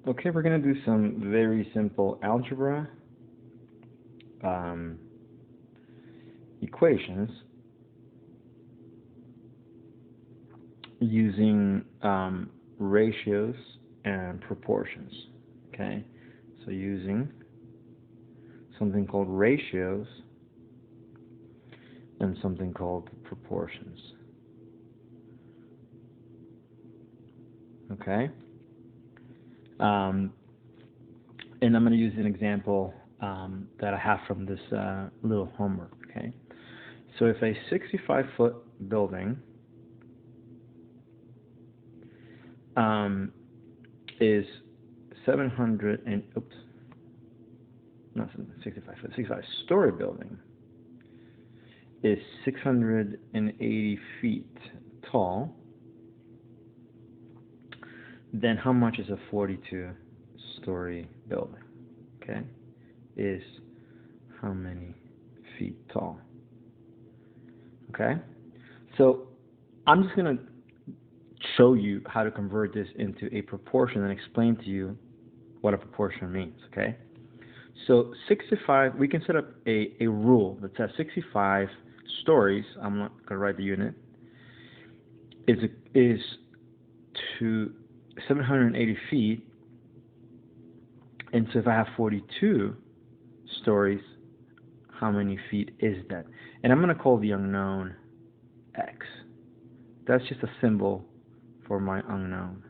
Okay, we're going to do some very simple algebra equations using ratios and proportions. Okay, so using something called ratios and something called proportions. Okay, and I'm going to use an example that I have from this little homework. Okay, so if a 65-foot building is 700 and not 65 foot, 65-story building is 680 feet tall, then how much is a 42-story building? Okay, is how many feet tall? Okay, so I'm just going to show you how to convert this into a proportion and explain to you what a proportion means. Okay, so 65, we can set up a rule that says 65 stories, I'm not going to write the unit, is to 780 feet, and so if I have 42 stories, how many feet is that? And I'm going to call the unknown x. That's just a symbol for my unknown.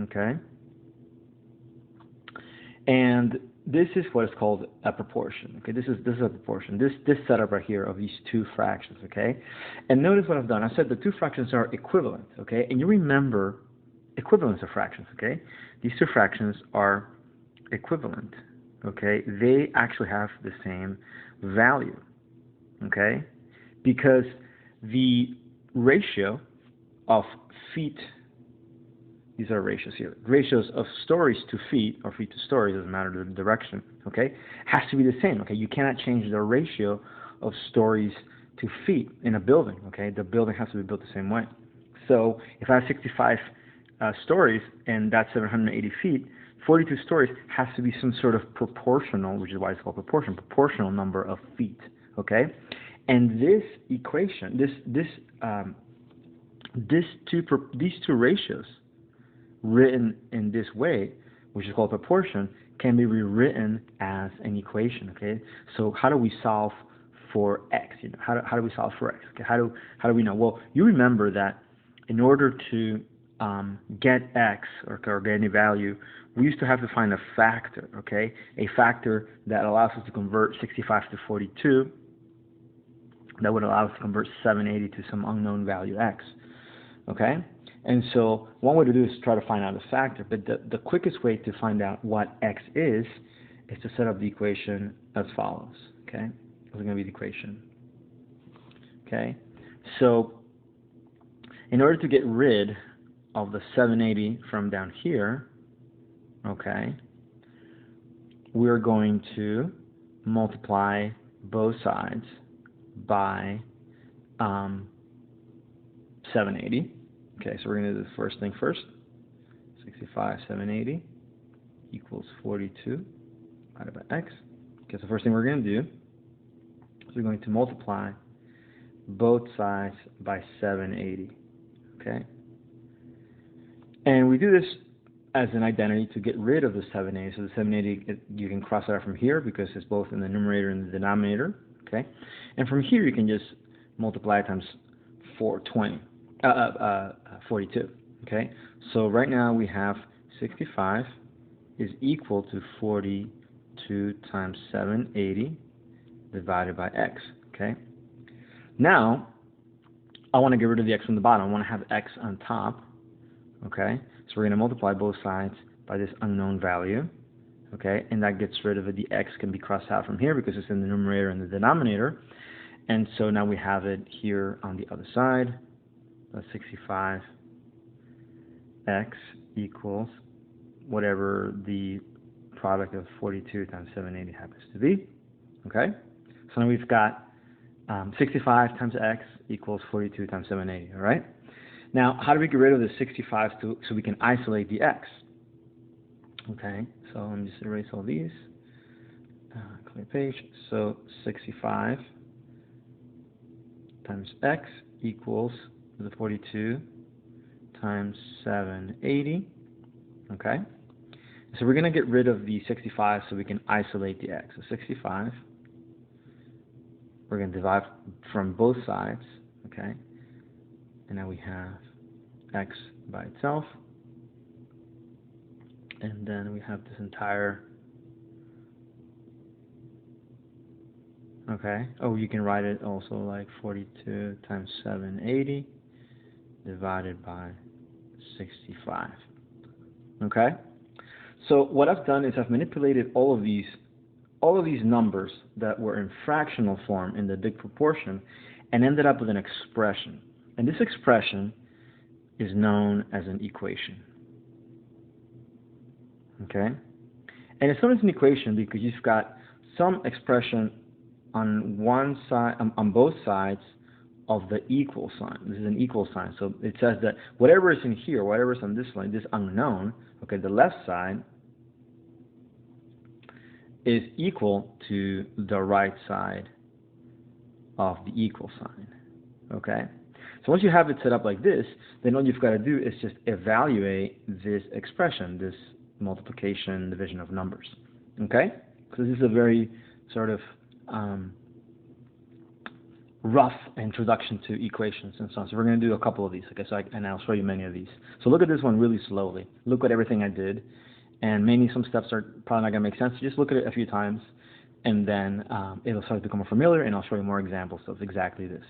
Okay? And this is what is called a proportion. Okay, this is a proportion. This setup right here of these two fractions. Okay, and notice what I've done. I said the two fractions are equivalent. Okay, and you remember equivalence of fractions. Okay, these two fractions are equivalent. Okay, they actually have the same value. Okay, because the ratio of feet, these are ratios here, ratios of stories to feet, or feet to stories, doesn't matter the direction, okay, has to be the same. Okay, you cannot change the ratio of stories to feet in a building. Okay, the building has to be built the same way. So if I have 65 stories and that's 780 feet, 42 stories has to be some sort of proportional, which is why it's called proportional number of feet. Okay, and this equation, these two ratios written in this way, which is called proportion, can be rewritten as an equation. Okay, so how do we solve for x? How do we solve for x? Okay, how do we know? Well, you remember that in order to get x or get any value, we used to have to find a factor. Okay, a factor that allows us to convert 65 to 42. That would allow us to convert 780 to some unknown value x. Okay, and so one way to do this is try to find out a factor, but the quickest way to find out what x is to set up the equation as follows. Okay, this is going to be the equation. Okay, so in order to get rid of the 780 from down here, okay, we're going to multiply both sides by 780. Okay, so we're going to do the first thing first. 65, 780 equals 42 divided by x. Okay, so the first thing we're going to do is we're going to multiply both sides by 780. Okay, and we do this as an identity to get rid of the 780. So the 780, you can cross it out from here because it's both in the numerator and the denominator. Okay, and from here you can just multiply times 42. Okay, so right now we have 65 is equal to 42 times 780 divided by x. Okay, now I want to get rid of the x from the bottom. I want to have x on top. Okay, so we're going to multiply both sides by this unknown value. Okay, and that gets rid of it. The x can be crossed out from here because it's in the numerator and the denominator. And so now we have it here on the other side. That's 65 x equals whatever the product of 42 times 780 happens to be. Okay, so now we've got 65 times x equals 42 times 780. All right. Now, how do we get rid of the 65 so we can isolate the x? Okay, so let me just erase all these. Clear page. So 65 times x equals the 42 times 780. Okay, so we're going to get rid of the 65 so we can isolate the x. So 65, we're going to divide from both sides. Okay, and now we have x by itself, and then we have this entire, okay, oh, you can write it also like 42 times 780 divided by 65. Okay, so what I've done is I've manipulated all of these numbers that were in fractional form in the big proportion and ended up with an expression. And this expression is known as an equation. Okay? And it's known as an equation because you've got some expression on one side, on both sides of the equal sign. This is an equal sign. So it says that whatever is in here, whatever is on this line, this unknown, okay, the left side is equal to the right side of the equal sign. Okay? So once you have it set up like this, then all you've got to do is just evaluate this expression, this multiplication, division of numbers. Okay? So this is a very sort of rough introduction to equations and so on. So we're going to do a couple of these, okay? And I'll show you many of these. So look at this one really slowly. Look at everything I did, and maybe some steps are probably not going to make sense. So just look at it a few times, and then it'll start to become familiar, and I'll show you more examples of exactly this.